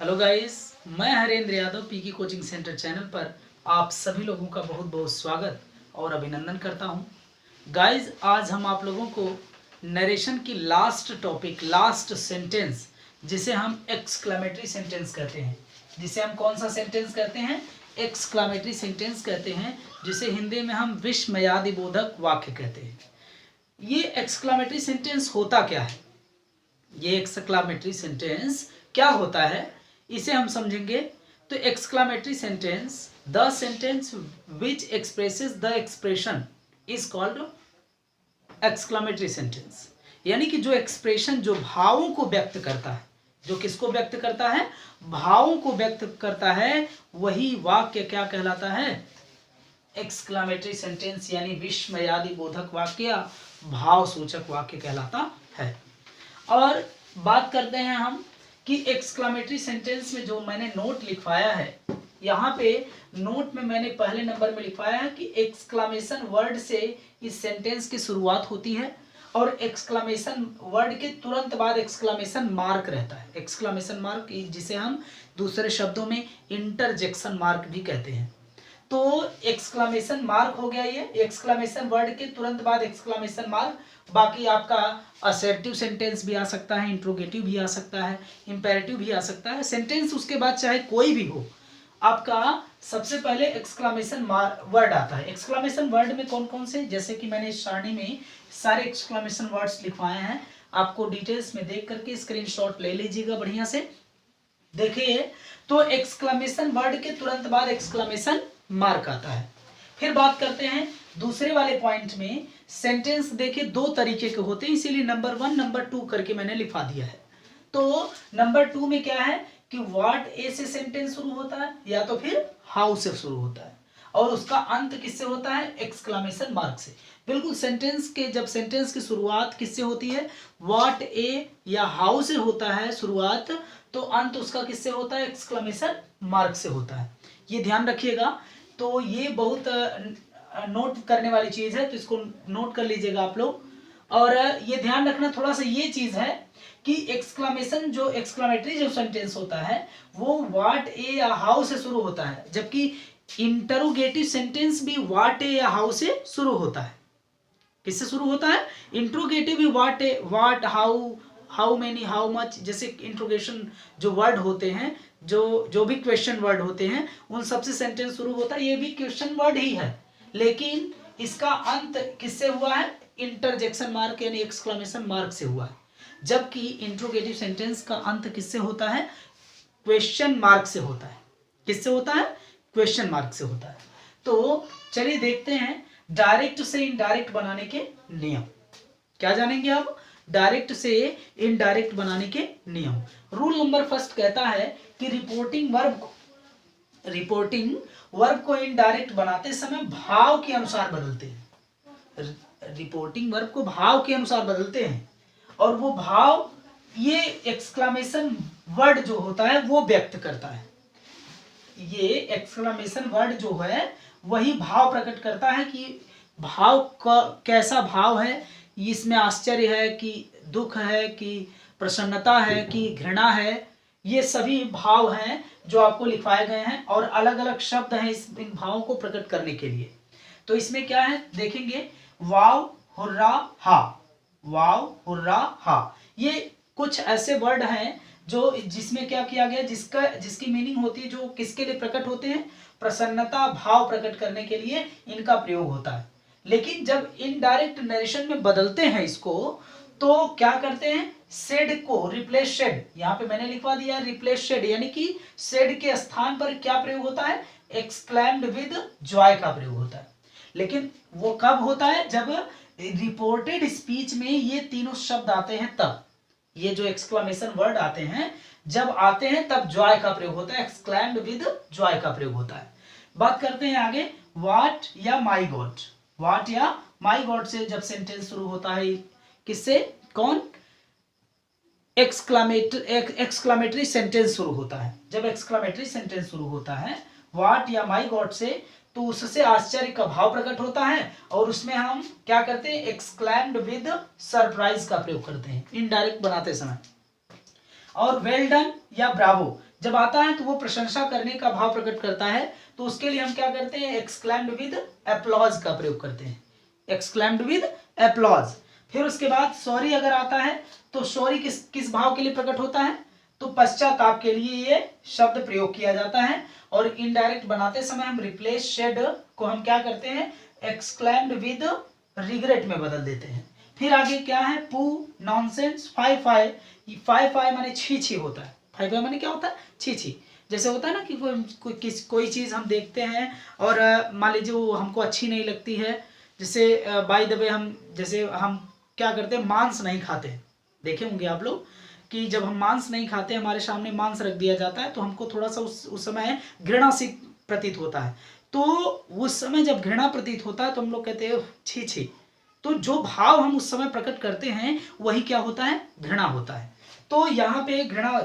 Hello guys, मैं Harendra Yadav P की coaching centre channel पर आप सभी लोगों का बहुत बहुत स्वागत और अभिनंदन करता हूं। गाइस, आज हम आप लोगों को नरेशन की लास्ट टॉपिक, लास्ट सेंटेंस, जिसे हम एक्सक्लेमेटरी सेंटेंस कहते हैं, जिसे हम कौन सा सेंटेंस कहते हैं? एक्सक्लेमेटरी सेंटेंस कहते हैं, जिसे हिंदी में हम विस्मयादिबोधक वाक्य कहते हैं। ये एक्सक्लेमेटरी सेंटेंस होता क्या है? ये एक्सक्लेमेटरी सेंटेंस क्या होता है, इसे हम समझेंगे। तो exclamatory sentence, the sentence which expresses the expression is called exclamatory sentence. यानी कि जो एक्सप्रेशन, जो भावों को व्यक्त करता है, जो किसको व्यक्त करता है? भावों को व्यक्त करता है, वही वाक्य क्या कहलाता है? एक्सक्लेमेटरी सेंटेंस, यानी विस्मयादिबोधक वाक्य, भाव सूचक वाक्य कहलाता है। और बात करते हैं हम कि एक्सक्लेमेटरी सेंटेंस में जो मैंने नोट लिखवाया है, यहाँ पे नोट में मैंने पहले नंबर में लिखवाया है कि एक्सक्लेमेशन वर्ड से इस सेंटेंस की शुरुआत होती है और एक्सक्लेमेशन वर्ड के तुरंत बाद एक्सक्लेमेशन मार्क रहता है। एक्सक्लेमेशन मार्क, जिसे हम दूसरे शब्दों में इंटरजेक्शन मार्क भी कहते हैं। तो एक्सक्लेमेशन मार्क हो गया, ये एक्सक्लेमेशन वर्ड के तुरंत बाद एक्सक्लेमेशन मार्क। बाकी आपका असर्टिव सेंटेंस भी आ सकता है, इंट्रोगेटिव भी आ सकता है, इंपेरेटिव भी आ सकता है। सेंटेंस उसके बाद चाहे कोई भी हो, आपका सबसे पहले एक्सक्लेमेशन वर्ड आता है। एक्सक्लेमेशन वर्ड में कौन कौन से, जैसे कि मैंने इस सारणी में सारे एक्सक्लेमेशन वर्ड्स लिखवाए हैं, आपको डिटेल्स में देख करके स्क्रीनशॉट ले लीजिएगा बढ़िया से। देखिए, तो एक्सक्लेमेशन वर्ड के तुरंत बाद एक्सक्लेमेशन मार्क आता है। फिर बात करते हैं दूसरे वाले पॉइंट में। सेंटेंस देखिए दो तरीके के होते हैं, इसीलिए नंबर 1 नंबर 2 करके मैंने लिखा दिया है। तो नंबर 2 में क्या है कि व्हाट ए से सेंटेंस शुरू होता है, या तो फिर हाउ से शुरू होता है, और उसका अंत किससे होता है? एक्सक्लेमेशन मार्क से। बिल्कुल सेंटेंस के, जब सेंटेंस की शुरुआत किससे होती है? व्हाट ए या हाउ से होता है शुरुआत, तो अंत उसका किससे होता है? एक्सक्लेमेशन मार्क से होता है। ये ध्यान रखिएगा। तो ये बहुत नोट करने वाली चीज है, तो इसको नोट कर लीजिएगा आप लोग। और ये ध्यान रखना थोड़ा सा ये चीज है कि एक्सक्लेमेशन, जो एक्सक्लेमेटरी जो सेंटेंस होता है, वो व्हाट ए या हाउ से शुरू होता है, जबकि इंटरोगेटिव सेंटेंस भी व्हाट ए या हाउ से शुरू होता है। किससे शुरू होता है? इंट्रोगेटिव भी what A, what, how, how many, how much, जैसे इंट्रोगेशन जो वर्ड होते हैं, जो भी क्वेश्चन वर्ड होते हैं, उन सबसे सेंटेंस शुरू होता है। ये भी क्वेश्चन वर्ड ही है, लेकिन इसका अंत किससे हुआ है? इंटरजेक्शन मार्क यानी एक्सक्लेमेशन मार्क से हुआ है। जबकि इंट्रोगेटिव सेंटेंस का अंत किससे होता है? क्वेश्चन मार्क से होता है। किससे होता है? क्वेश्चन मार्क से होता है। तो चलिए देखते हैं डायरेक्ट से इनडायरेक्ट बनाने के नियम। क्या जानेंगे आप? डायरेक्ट से इनडायरेक्ट बनाने के नियम। रूल नंबर फर्स्ट कहता है कि रिपोर्टिंग वर्ब को इनडायरेक्ट बनाते समय भाव के अनुसार बदलते हैं। रिपोर्टिंग वर्ब को भाव के अनुसार बदलते हैं, और वो भाव ये एक्सक्लेमेशन वर्ड जो होता है वो व्यक्त करता है। ये एक्सक्लेमेशन वर्ड जो है वही भाव प्रकट करता है कि भाव का कैसा भाव है, इसमें आश्चर्य है कि दुख है कि प्रसन्नता है कि घृणा है। ये सभी भाव हैं जो आपको लिखवाए गए हैं, और अलग अलग शब्द हैं इन भावों को प्रकट करने के लिए। तो इसमें क्या है देखेंगे, वाव, हुर्रा, हा, वाव, हुर्रा, हा, ये कुछ ऐसे वर्ड हैं जो जिसमें क्या किया गया, जिसकी मीनिंग होती है, जो किसके लिए प्रकट होते हैं? प्रसन्नता भाव प्रकट करने के लिए इनका प्रयोग होता है। लेकिन जब इनडायरेक्ट नरेशन में बदलते हैं इसको, तो क्या करते हैं? सेड को रिप्लेस शेड, यहाँ पे मैंने लिखवा दिया रिप्लेस शेड, यानी कि सेड के स्थान पर क्या प्रयोग होता है? एक्सक्लेम्ड विद जॉय का प्रयोग होता है। लेकिन वो कब होता है? जब रिपोर्टेड स्पीच में ये तीनों शब्द आते हैं, तब ये जो एक्सक्लेमेशन वर्ड आते हैं जब आते हैं तब जॉय का प्रयोग होता है, एक्सक्लेम्ड विद जॉय का प्रयोग होता है। बात करते हैं आगे, व्हाट या माई गॉड। व्हाट या माई गॉड से जब सेंटेंस शुरू होता है, किससे? कौन? एक्सक्लेमेटरी सेंटेंस शुरू होता है। जब एक्सक्लेमेटरी सेंटेंस शुरू होता है व्हाट या माई गॉड से, तो उससे आश्चर्य का भाव प्रकट होता है, और उसमें हम क्या करते हैं? एक्सक्लेम्ड विद सरप्राइज का प्रयोग करते हैं इनडायरेक्ट बनाते समय। और वेल डन या ब्रावो, जब आता है तो वो प्रशंसा करने का भाव प्रकट करता है, तो उसके लिए हम क्या करते हैं, एक्सक्लेम्ड विद एप्लॉज का प्रयोग करते हैं, एक्सक्लेम्ड विद एप्लॉज। फिर उसके बाद सॉरी अगर आता है तो सॉरी किस किस भाव के लिए प्रकट होता है, तो पश्चाताप के लिए ये शब्द प्रयोग किया जाता है। और इनडायरेक्ट बनाते समय हम रिप्लेस शेड को हम क्या करते हैं, एक्सक्लेम्ड विद रिग्रेट में बदल देते हैं। फिर आगे क्या है, pooh, nonsense, fie fie. Fie fie माने छी छी होता है, फाई फाई माने क्या होता है, छी छी। जैसे होता है ना कि कोई चीज़ हम देखते हैं और मान लीजिए वो हमको अच्छी नहीं लगती है, जैसे बाय द वे हम जैसे हम क्या करते हैं, मांस नहीं खाते, देखे होंगे आप लोग कि जब हम मांस नहीं खाते, हमारे सामने मांस रख दिया जाता है तो हमको थोड़ा सा उस समय घृणा सी प्रतीत होता है। तो उस समय जब घृणा प्रतीत होता है तो हम लोग कहते हैं छी छी। तो जो भाव हम उस समय प्रकट करते हैं वही क्या होता है, घृणा होता है। तो यहाँ पे घृणा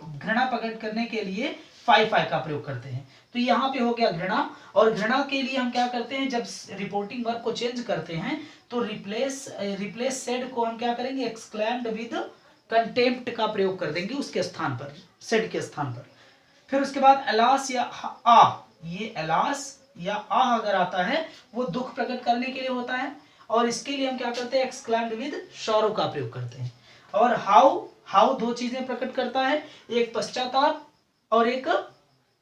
घृणा प्रकट करने के लिए फाई फाई का प्रयोग करते हैं। तो यहाँ पे हो गया घृणा। और घृणा के लिए हम क्या करते हैं, जब रिपोर्टिंग वर्ब को चेंज करते हैं तो रिप्लेस सेड को हम क्या करेंगे, एक्सक्लेम्ड विद कंटेम्प्ट का प्रयोग कर देंगे उसके स्थान पर, सेड के स्थान पर। फिर उसके बाद अलास या आ, ये अलास या आ अगर आता है वो दुख प्रकट करने के लिए होता है, और इसके लिए हम क्या करते हैं, एक्सक्लेम्ड विद सॉरो का प्रयोग करते हैं। और हाउ दो चीजें प्रकट करता है, एक पश्चाताप और एक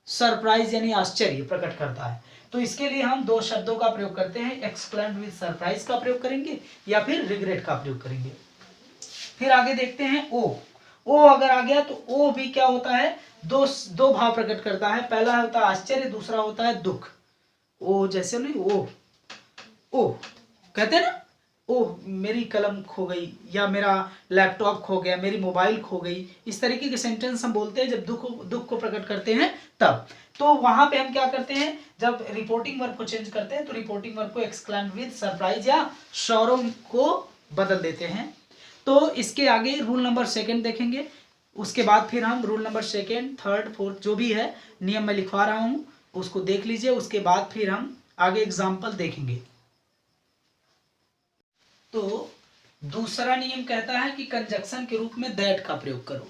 सरप्राइज यानी आश्चर्य प्रकट करता है। तो इसके लिए हम दो शब्दों का प्रयोग करते हैं, एक्सक्लेम्ड विद सरप्राइज का प्रयोग करेंगे या फिर रिग्रेट का प्रयोग करेंगे। फिर आगे देखते हैं ओ अगर आ गया तो ओ भी क्या होता है, दो भाव प्रकट करता है। पहला होता है आश्चर्य, दूसरा होता है दुख। ओ जैसे नहीं ओ कहते हैं ना, ओ मेरी कलम खो गई, या मेरा लैपटॉप खो गया, मेरी मोबाइल खो गई, इस तरीके के सेंटेंस हम बोलते हैं जब दुख को प्रकट करते हैं तब। तो वहां पे हम क्या करते हैं, जब रिपोर्टिंग वर्ब को चेंज करते हैं तो रिपोर्टिंग वर्ब को एक्सक्लेम्ड विद सरप्राइज या सॉरो को बदल देते हैं। तो इसके आगे रूल नंबर 2 देखेंगे, उसके बाद फिर हम रूल नंबर 2, 3, 4 जो भी है नियम में लिखवा रहा हूं उसको देख लीजिए, उसके बाद फिर हम आगे एग्जाम्पल देखेंगे। तो दूसरा नियम कहता है कि कंजक्शन के रूप में दैट का प्रयोग करो।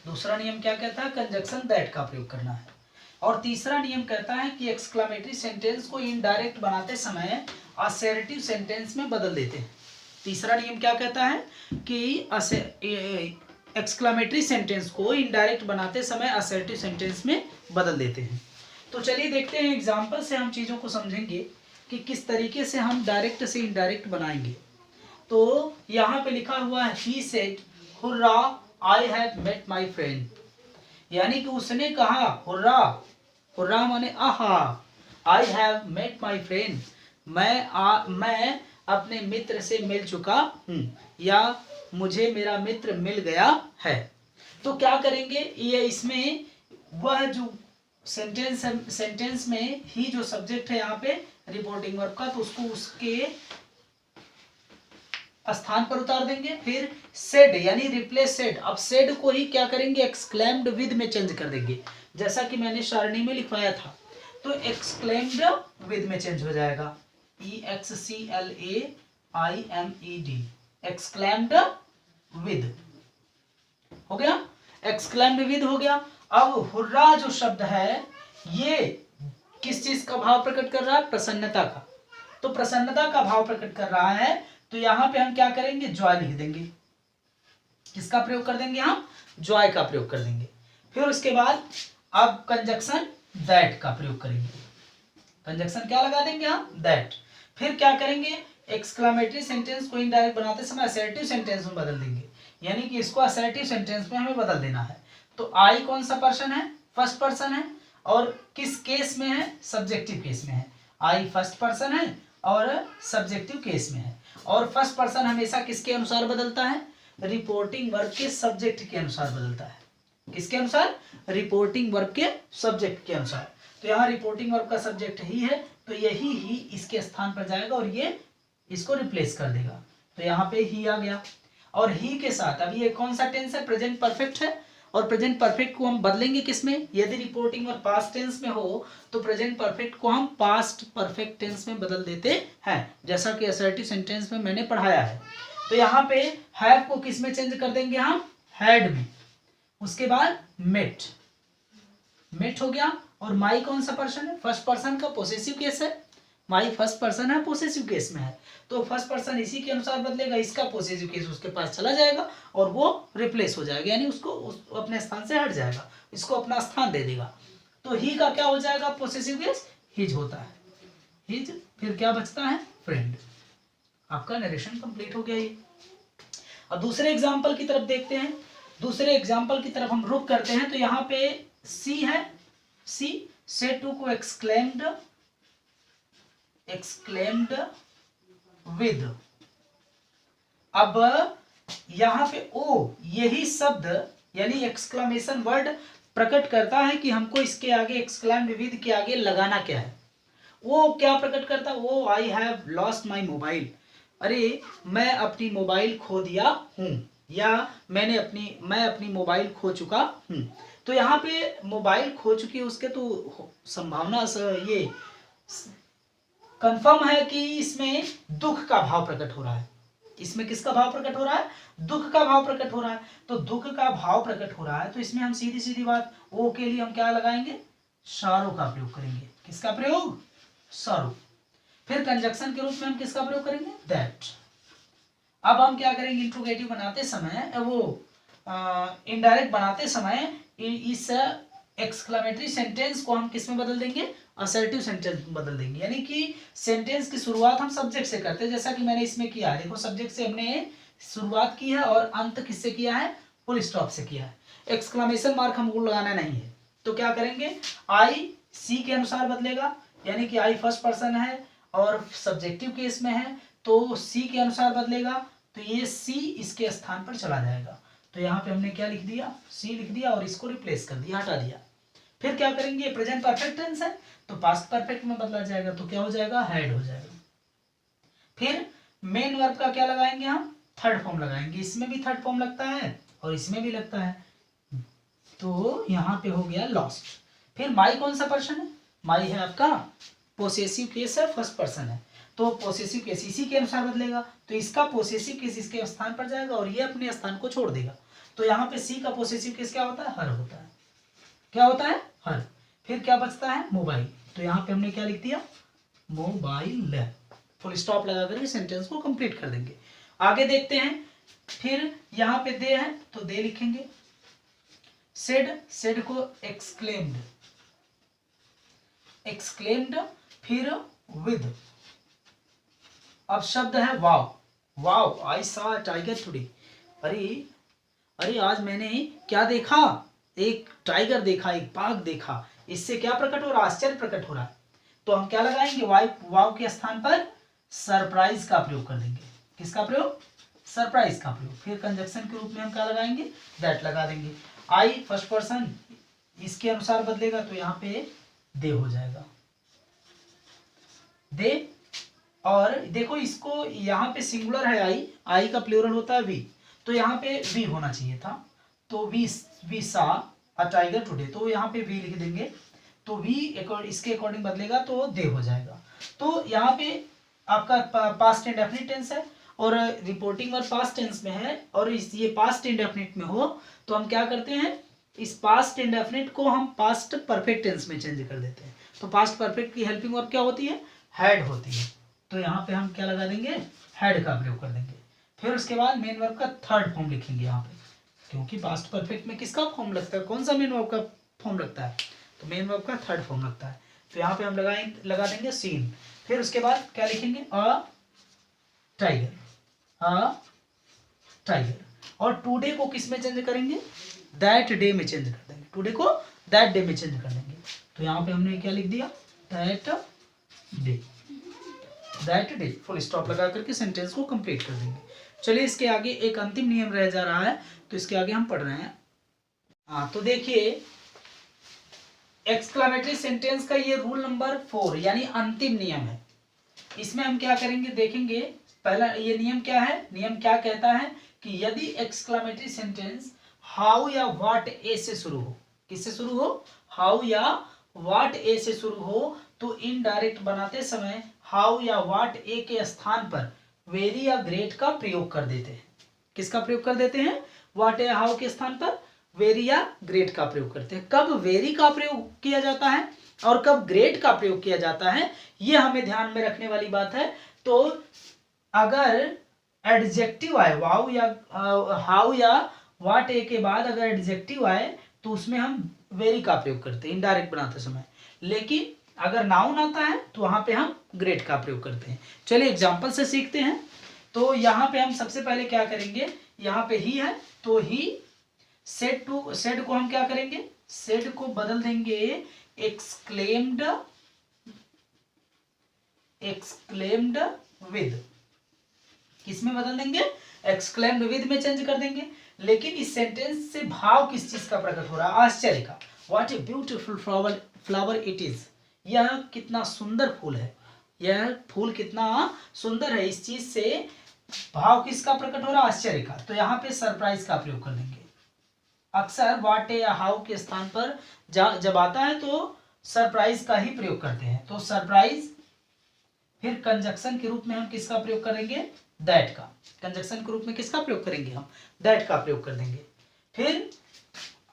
दूसरा नियम क्या कहता है, कंजक्शन दैट का प्रयोग करना है। और तीसरा नियम कहता है कि एक्सक्लेमेटरी सेंटेंस को इनडायरेक्ट बनाते समय असर्टिव सेंटेंस में बदल देते हैं। तीसरा नियम क्या कहता है कि एक्सक्लेमेटरी सेंटेंस को इनडायरेक्ट बनाते समय असर्टिव सेंटेंस में बदल देते हैं। तो चलिए देखते हैं, एग्जाम्पल से हम चीज़ों को समझेंगे कि किस तरीके से हम डायरेक्ट से इनडायरेक्ट बनाएंगे। तो यहाँ पे लिखा हुआ है he said hurrah I have met my friend, यानी कि उसने कहा हुर्रा, हुर्रा माने आहा, I have met my friend, मैं अपने मित्र से मिल चुका हूँ, या मुझे मेरा मित्र मिल गया है। तो क्या करेंगे, ये इसमें वह जो सेंटेंस में ही जो सब्जेक्ट है यहाँ पे रिपोर्टिंग वर्ब का, तो उसको उसके स्थान पर उतार देंगे। फिर सेड यानी रिप्लेस सेड, अब सेड को ही क्या करेंगे, एक्सक्लेम्ड विद में चेंज कर देंगे, जैसा कि मैंने सारणी में लिखवाया था। तो एक्सक्लेम्ड विद में चेंज हो जाएगा, EXCLAIMED, एक्सक्लेम्ड विद हो गया, एक्सक्लेम्ड विद हो गया। अब हुर्रा जो शब्द है ये किस चीज का भाव प्रकट कर रहा है, प्रसन्नता का। तो प्रसन्नता का भाव प्रकट कर रहा है, तो यहां पे हम क्या करेंगे, जॉय लिख देंगे। किसका प्रयोग कर देंगे, हम जॉय का प्रयोग कर देंगे। फिर उसके बाद अब कंजक्शन दैट का प्रयोग करेंगे, कंजक्शन क्या लगा देंगे हम, दैट। फिर क्या करेंगे, एक्सक्लेमेटरी सेंटेंस को इनडायरेक्ट बनाते समय असर्टिव सेंटेंस में बदल देंगे, यानी कि इसको असर्टिव सेंटेंस में हमें बदल देना है। तो आई कौन सा पर्सन है, फर्स्ट पर्सन है, और किस केस में है, सब्जेक्टिव केस में है। आई फर्स्ट पर्सन है और सब्जेक्टिव केस में है। और फर्स्ट पर्सन हमेशा किसके अनुसार बदलता है, रिपोर्टिंग वर्ब के सब्जेक्ट के अनुसार बदलता है। किसके अनुसार, रिपोर्टिंग वर्ब के सब्जेक्ट के अनुसार। तो यहाँ रिपोर्टिंग वर्ब का सब्जेक्ट ही है, तो यही ही इसके स्थान पर जाएगा और ये इसको रिप्लेस कर देगा। तो यहाँ पे ही आ गया, और ही के साथ अभी ये कौन सा टेंस है, प्रेजेंट परफेक्ट है। और प्रेजेंट परफेक्ट को हम बदलेंगे किसमें, यदि रिपोर्टिंग वर्ब पास्ट टेंस में हो तो प्रेजेंट परफेक्ट को हम पास्ट परफेक्ट टेंस में बदल देते हैं, जैसा कि असर्टिव सेंटेंस में मैंने पढ़ाया है। तो यहाँ पे हैव को किस में चेंज कर देंगे हम, हैड में। उसके बाद मेट, मेट हो गया। और माई कौन सा पर्सन है, फर्स्ट पर्सन का पोसेसिव केस है, माई फर्स्ट पर्सन है, पोसेसिव केस में है, तो फर्स्ट पर्सन इसी के अनुसार बदलेगा, इसका पोसेसिव केस उसके पास चला जाएगा और वो रिप्लेस हो जाएगा, यानी उसको अपने स्थान से हट जाएगा, इसको अपना स्थान दे देगा। तो ही का क्या हो जाएगा, पोसेसिव केस हिज होता है, हिज। फिर क्या बचता है, फ्रेंड। आपका नरेशन कंप्लीट हो गया ये। अब दूसरे एग्जाम्पल की तरफ देखते हैं। दूसरे एग्जाम्पल की तरफ हम रुक करते हैं। तो यहाँ पे सी है, सी सेड टू को एक्सक्लेम्ड विद। अब यहाँ पे ओ, यही शब्द यानी एक्सक्लेमेशन वर्ड प्रकट करता है कि हमको इसके आगे एक्सक्लेम्ड विद के आगे लगाना क्या है। वो क्या प्रकट करता है, वो I have lost my mobile, अरे मैं अपनी मोबाइल खो दिया हूं, या मैं अपनी मोबाइल खो चुका हूं। तो यहाँ पे मोबाइल खो चुकी है उसके, तो संभावना ये कंफर्म है कि इसमें दुख का भाव प्रकट हो रहा है। इसमें किसका भाव प्रकट हो रहा है, दुख का भाव प्रकट हो रहा है। तो दुख का भाव प्रकट हो रहा है, तो इसमें हम सीधी सीधी बात ओ के लिए हम क्या लगाएंगे, सारो का प्रयोग करेंगे। किसका प्रयोग, सारो। फिर कंजक्शन के रूप में हम किसका प्रयोग करेंगे, दैट। अब हम क्या करेंगे, इंट्रोगेटिव बनाते समय, वो इनडायरेक्ट बनाते समय इस एक्सक्लेमेटरी सेंटेंस को हम किस में बदल देंगे, असर्टिव सेंटेंस में बदल देंगे। यानी कि सेंटेंस की शुरुआत हम सब्जेक्ट से करते हैं, जैसा कि मैंने इसमें किया है। देखो सब्जेक्ट से हमने शुरुआत की है और अंत किससे किया है, फुल स्टॉप से किया है। एक्सक्लेमेशन मार्क हमको लगाना नहीं है। तो क्या करेंगे, आई सी के अनुसार बदलेगा, यानी कि आई फर्स्ट पर्सन है और सब्जेक्टिव केस में है, तो सी के अनुसार बदलेगा, तो ये सी इसके स्थान पर चला जाएगा। तो यहाँ पे हमने क्या लिख दिया, सी लिख दिया और इसको रिप्लेस कर दिया, हटा दिया। फिर क्या करेंगे, प्रेजेंट परफेक्ट टेंस है तो पास्ट परफेक्ट में बदला जाएगा, तो क्या हो जाएगा, हैड हो जाएगा। फिर मेन वर्ब का क्या लगाएंगे, हम थर्ड फॉर्म लगाएंगे। इसमें भी थर्ड फॉर्म लगता है और इसमें भी लगता है, तो यहाँ पे हो गया लॉस्ट। फिर माई कौन सा पर्सन है, माई है आपका पोसेसिव केस है, फर्स्ट पर्सन है, तो पोसेसिव केस इसी के अनुसार बदलेगा, तो इसका पोसेसिव केस इसके स्थान पर जाएगा और ये अपने स्थान को छोड़ देगा। तो यहाँ पे सी का पोसेसिव केस क्या होता है, हर होता है। क्या होता है, हर। फिर क्या बचता है, मोबाइल, तो यहाँ पे हमने क्या लिख दिया, मोबाइल। फुल स्टॉप लगा करके सेंटेंस को कंप्लीट कर देंगे। आगे देखते हैं। फिर यहाँ पे दे है तो दे लिखेंगे। सेड को एक्सक्लेम्ड, फिर विद। अब शब्द है wow, wow I saw a tiger today, अरे आज मैंने क्या देखा, एक टाइगर देखा, एक बाघ देखा। इससे क्या प्रकट हो रहा है, आश्चर्य प्रकट हो रहा है। तो हम क्या लगाएंगे, वाव के स्थान पर सरप्राइज का प्रयोग कर देंगे। किसका प्रयोग, सरप्राइज का प्रयोग। फिर कंजक्शन के रूप में हम क्या लगाएंगे, दैट लगा देंगे। आई फर्स्ट पर्सन इसके अनुसार बदलेगा, तो यहाँ पे दे हो जाएगा, दे। और देखो इसको यहाँ पे सिंगुलर है, आई का प्लूरल होता है वी, तो यहाँ पे वी होना चाहिए था, तो we saw a tiger today, तो यहाँ पे वी लिख देंगे, तो वी इसके अकॉर्डिंग बदलेगा तो दे हो जाएगा। तो यहाँ पे आपका पास्ट इंडेफिनिट टेंस है और रिपोर्टिंग और पास्ट टेंस में है, और ये पास्ट इंडेफिनिट में हो तो हम क्या करते हैं, इस पास्ट इंडेफिनिट को हम पास्ट परफेक्ट टेंस में चेंज कर देते हैं। तो पास्ट परफेक्ट की हेल्पिंग वर्ब क्या होती है, हैड होती है, तो यहाँ पे हम क्या लगा देंगे, हैड का प्रयोग कर देंगे। फिर उसके बाद मेन वर्ब का थर्ड फॉर्म लिखेंगे यहाँ पे, क्योंकि पास्ट परफेक्ट में किसका फॉर्म लगता है, कौन सा मेन वर्ब का फॉर्म लगता है, तो मेन वर्ब का थर्ड फॉर्म लगता है। तो यहाँ पे हम लगा देंगे सीन। फिर उसके बाद क्या लिखेंगे, अ टाइगर, और टुडे को किस में चेंज करेंगे, दैट डे में चेंज कर देंगे, टुडे को दैट डे में चेंज कर देंगे। तो यहाँ पे हमने क्या लिख दिया, दैट डे, फुल स्टॉप लगा करके सेंटेंस को कंप्लीट कर देंगे। चलिए इसके आगे एक अंतिम नियम रह जा रहा है, तो इसके आगे हम पढ़ रहे हैं। हाँ तो देखिए, एक्सक्लेमेटरी सेंटेंस का ये रूल नंबर 4 यानी अंतिम नियम है। इसमें हम क्या करेंगे, देखेंगे। पहला ये नियम क्या है, नियम क्या कहता है कि यदि एक्सक्लेमेटरी सेंटेंस हाउ या व्हाट ए से शुरू हो, किससे शुरू हो, हाउ या व्हाट ए से शुरू हो, तो इनडायरेक्ट बनाते समय हाउ या व्हाट ए के स्थान पर वेरी या ग्रेट का प्रयोग कर देते हैं। किसका प्रयोग कर देते हैं, व्हाट या हाउ के स्थान पर वेरी या ग्रेट का प्रयोग करते हैं। कब वेरी का प्रयोग किया जाता है और कब ग्रेट का प्रयोग किया जाता है, ये हमें ध्यान में रखने वाली बात है। तो अगर एडजेक्टिव आए वाउ या हाउ या वाट ए के बाद अगर एडजेक्टिव आए तो उसमें हम वेरी का प्रयोग करते हैं इनडायरेक्ट बनाते समय, लेकिन अगर नाउन आता है तो वहां पे हम ग्रेट का प्रयोग करते हैं। चलिए एग्जांपल से सीखते हैं। तो यहाँ पे हम सबसे पहले क्या करेंगे, यहाँ पे ही है तो ही, सेड को हम क्या करेंगे, सेड को बदल देंगे एक्सक्लेम्ड विद। किसमें बदल देंगे, एक्सक्लेम्ड विद में चेंज कर देंगे। लेकिन इस सेंटेंस से भाव किस चीज का प्रकट हो रहा है, आश्चर्य का। What a beautiful flower it is, यह कितना सुंदर फूल है, यह फूल कितना सुंदर है। इस चीज से भाव किसका प्रकट हो रहा है, आश्चर्य का। तो यहाँ पे सरप्राइज का प्रयोग कर देंगे। अक्सर व्हाट या हाउ के स्थान पर जब आता है तो सरप्राइज का ही प्रयोग करते हैं। तो सरप्राइज, फिर कंजक्शन के रूप में हम किसका प्रयोग करेंगे, दैट का। कंजक्शन के रूप में किसका प्रयोग करेंगे हम, दैट का प्रयोग कर देंगे। फिर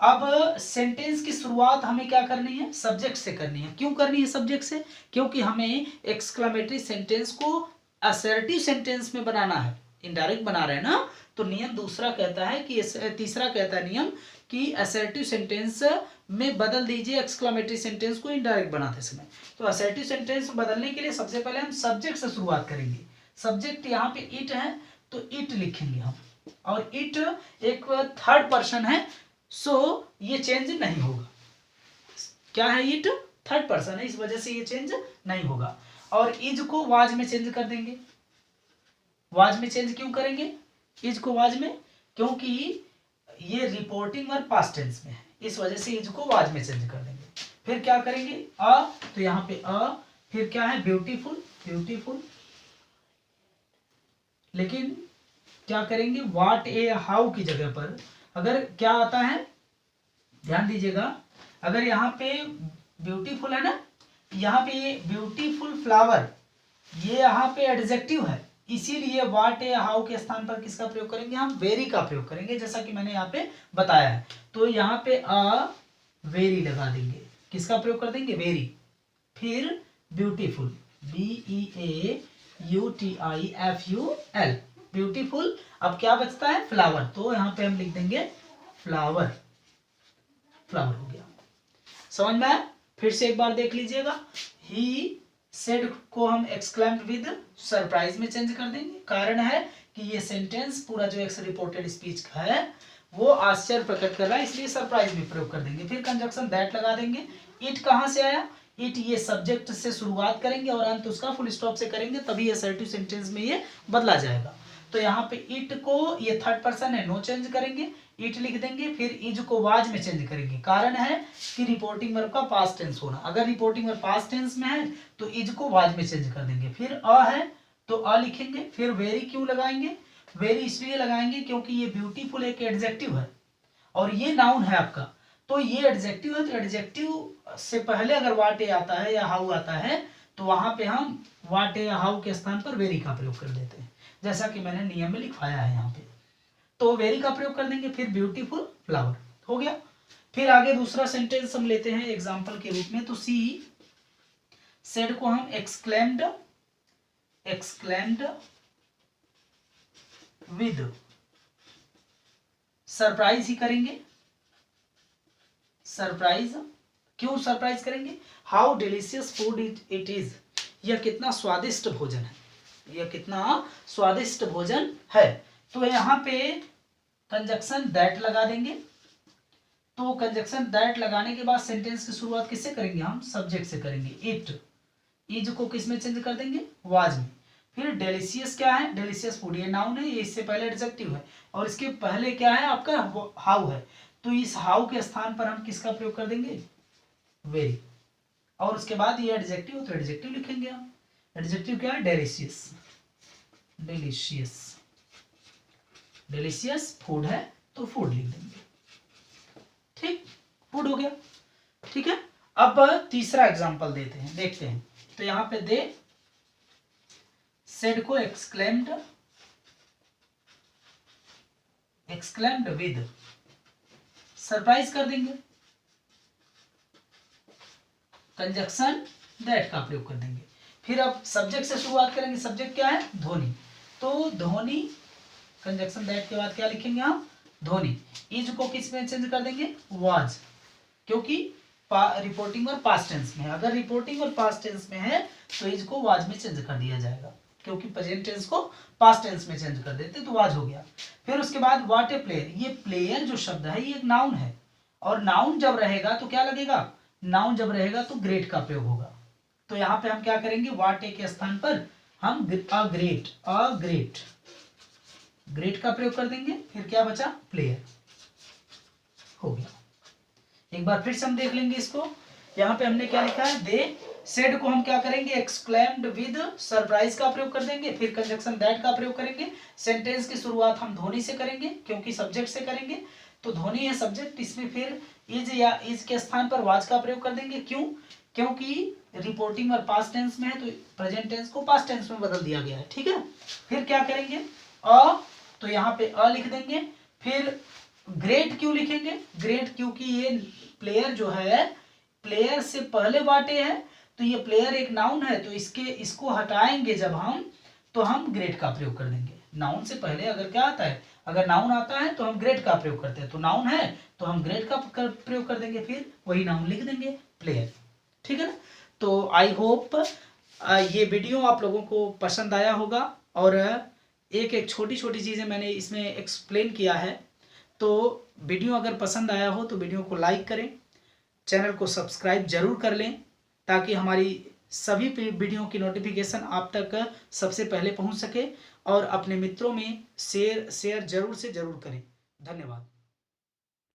अब सेंटेंस की शुरुआत हमें क्या करनी है, सब्जेक्ट से करनी है। क्यों करनी है सब्जेक्ट से, क्योंकि हमें एक्सक्लेमेटरी सेंटेंस को असर्टिव सेंटेंस में बनाना है। इनडायरेक्ट बना रहे हैं ना, तो नियम दूसरा कहता है कि तीसरा कहता है नियम कि असर्टिव सेंटेंस में बदल दीजिए एक्सक्लेमेटरी सेंटेंस को इनडायरेक्ट बनाते समय। तो असर्टिव सेंटेंस बदलने के लिए सबसे पहले हम सब्जेक्ट से शुरुआत करेंगे। सब्जेक्ट यहाँ पे इट है तो इट लिखेंगे हम, और इट एक थर्ड पर्सन है, सो ये चेंज नहीं होगा। क्या है, इट थर्ड पर्सन है, इस वजह से ये चेंज नहीं होगा। और इज को वाज में चेंज कर देंगे। वाज में चेंज क्यों करेंगे इज को वाज में, क्योंकि ये रिपोर्टिंग वर्ब पास्ट टेंस में है, इस वजह से इज को वाज में चेंज कर देंगे। फिर क्या करेंगे, अ, तो यहाँ पे अ, फिर क्या है, ब्यूटीफुल। लेकिन क्या करेंगे, व्हाट ए हाउ की जगह पर अगर क्या आता है, ध्यान दीजिएगा, अगर यहाँ पे ब्यूटीफुल है ना, यहाँ पे ये ब्यूटीफुल फ्लावर, ये यहाँ पे एडजेक्टिव है, इसीलिए व्हाट ए हाउ के स्थान पर किसका प्रयोग करेंगे, हम वेरी का प्रयोग करेंगे, जैसा कि मैंने यहाँ पे बताया है। तो यहाँ पे अ वेरी लगा देंगे, किसका प्रयोग कर देंगे, वेरी। फिर ब्यूटीफुल, BEAUTIFUL, ब्यूटीफुल। अब क्या बचता है, फ्लावर, तो यहाँ पे हम लिख देंगे फ्लावर हो गया। समझ में आया, फिर से एक बार देख लीजिएगा। ही सेड को हम एक्सक्लेम्ड विद सरप्राइज में चेंज कर देंगे। कारण है कि ये सेंटेंस पूरा जो एक रिपोर्टेड स्पीच का है वो आश्चर्य प्रकट कर रहा है, इसलिए सरप्राइज भी प्रयोग कर देंगे। फिर कंजक्शन दैट लगा देंगे। इट कहाँ से आया, इट ये सब्जेक्ट से शुरुआत करेंगे और अंत उसका फुल स्टॉप से करेंगे, तभी असर्टिव सेंटेंस में ये बदला जाएगा। तो यहाँ पे इट को, ये थर्ड पर्सन है, नो चेंज करेंगे, इट लिख देंगे। फिर इज को वाज में चेंज करेंगे। कारण है कि रिपोर्टिंग वर्ब का पास्ट टेंस होना, अगर रिपोर्टिंग वर्ब पास्ट टेंस में है तो इज को वाज में चेंज कर देंगे। फिर अ है तो अ लिखेंगे। फिर वेरी क्यों लगाएंगे, वेरी इसलिए लगाएंगे क्योंकि ये ब्यूटीफुल एक एडजेक्टिव है और ये नाउन है आपका, तो ये एडजेक्टिव है, तो एडजेक्टिव से पहले अगर व्हाट ए आता है या हाउ आता है तो वहां पे हम व्हाट ए या हाउ के स्थान पर वेरी का प्रयोग कर देते हैं, जैसा कि मैंने नियम में लिखवाया है यहाँ पे। तो वेरी का प्रयोग कर देंगे। फिर ब्यूटीफुल फ्लावर हो गया। फिर आगे दूसरा सेंटेंस हम लेते हैं एग्जाम्पल के रूप में। तो सी सेड को हम एक्सक्लेम्ड विद सरप्राइज ही करेंगे। सरप्राइज, क्यों सरप्राइज करेंगे, how delicious food it is, यह कितना स्वादिष्ट भोजन है, यह कितना स्वादिष्ट भोजन है। तो यहाँ पे कंजक्शन दैट लगा देंगे। तो कंजक्शन दैट लगाने के बाद सेंटेंस की शुरुआत किससे करेंगे, हम सब्जेक्ट से करेंगे। इट, इज को किस में चेंज कर देंगे, वाज में। फिर डेलिशियस क्या है, डेलिशियस फूड ये नाउन है, ये इससे पहले एडजेक्टिव है और इसके पहले क्या है आपका, हाउ है। तो इस हाउ के स्थान पर हम किसका प्रयोग कर देंगे, वेरी। और उसके बाद ये एडजेक्टिव, तो एडजेक्टिव लिखेंगे हम। एडजेक्टिव क्या है, डेलिशियस, डेलिशियस फूड है तो फूड लिख देंगे। ठीक, फूड हो गया। ठीक है, अब तीसरा एग्जांपल देते हैं, देखते हैं। तो यहां पे दे सेड को एक्सक्लेम्ड विद सरप्राइज कर देंगे, कंजक्शन दैट का प्रयोग कर देंगे। फिर अब सब्जेक्ट से शुरुआत करेंगे। सब्जेक्ट क्या है? ध्वनि। तो ध्वनि, कंजक्शन दैट के बाद क्या लिखेंगे हम? ध्वनि। इज को किस में चेंज कर देंगे? वाज, क्योंकि रिपोर्टिंग और पास्ट टेंस में है। अगर रिपोर्टिंग और पास्ट टेंस में है तो इज को वाज में चेंज कर दिया जाएगा, क्योंकि प्रेजेंट टेंस को पास्ट टेंस में चेंज कर देते तो वाज हो गया। फिर उसके बाद व्हाट ए प्लेयर, ये प्लेयर जो शब्द है ये एक नाउन है, और नाउन जब रहेगा तो क्या लगेगा? नाउन जब रहेगा तो ग्रेट का प्रयोग होगा। तो यहाँ पे हम क्या करेंगे? व्हाट ए के स्थान पर हम अ ग्रेट ग्रेट का प्रयोग कर देंगे। फिर क्या बचा? प्लेयर हो गया। एक बार फिर से हम देख लेंगे इसको। यहाँ पे हमने क्या लिखा है? दे सेड को हम क्या करेंगे? एक्सक्लेम्ड विद सरप्राइज का प्रयोग कर देंगे। फिर कंजक्शन दैट का प्रयोग करेंगे। सेंटेंस की शुरुआत हम ध्वनि से करेंगे, क्योंकि सब्जेक्ट से करेंगे, तो ध्वनि है सब्जेक्ट। इसमें फिर इज या इज के स्थान पर वाज का प्रयोग कर देंगे। क्यों? क्योंकि रिपोर्टिंग और पास्ट टेंस में है तो प्रेजेंट टेंस को पास्ट टेंस में बदल दिया गया है। ठीक है। फिर क्या करेंगे? अ, तो यहाँ पे अ लिख देंगे। फिर ग्रेट क्यों लिखेंगे? ग्रेट क्योंकि ये प्लेयर जो है, प्लेयर से पहले वाटे है, तो ये प्लेयर एक नाउन है, तो इसको हटाएंगे जब हम, तो हम ग्रेट का प्रयोग कर देंगे। नाउन से पहले अगर क्या आता है? अगर नाउन आता है तो हम ग्रेट का प्रयोग करते हैं, तो नाउन है तो हम ग्रेट का प्रयोग कर देंगे, फिर वही नाउन लिख देंगे, प्लेयर। ठीक है ना। तो आई होप ये वीडियो आप लोगों को पसंद आया होगा, और एक एक छोटी छोटी चीज़ें मैंने इसमें एक्सप्लेन किया है। तो वीडियो अगर पसंद आया हो तो वीडियो को लाइक करें, चैनल को सब्सक्राइब जरूर कर लें, ताकि हमारी सभी वीडियो की नोटिफिकेशन आप तक सबसे पहले पहुंच सके, और अपने मित्रों में शेयर जरूर से जरूर करें। धन्यवाद।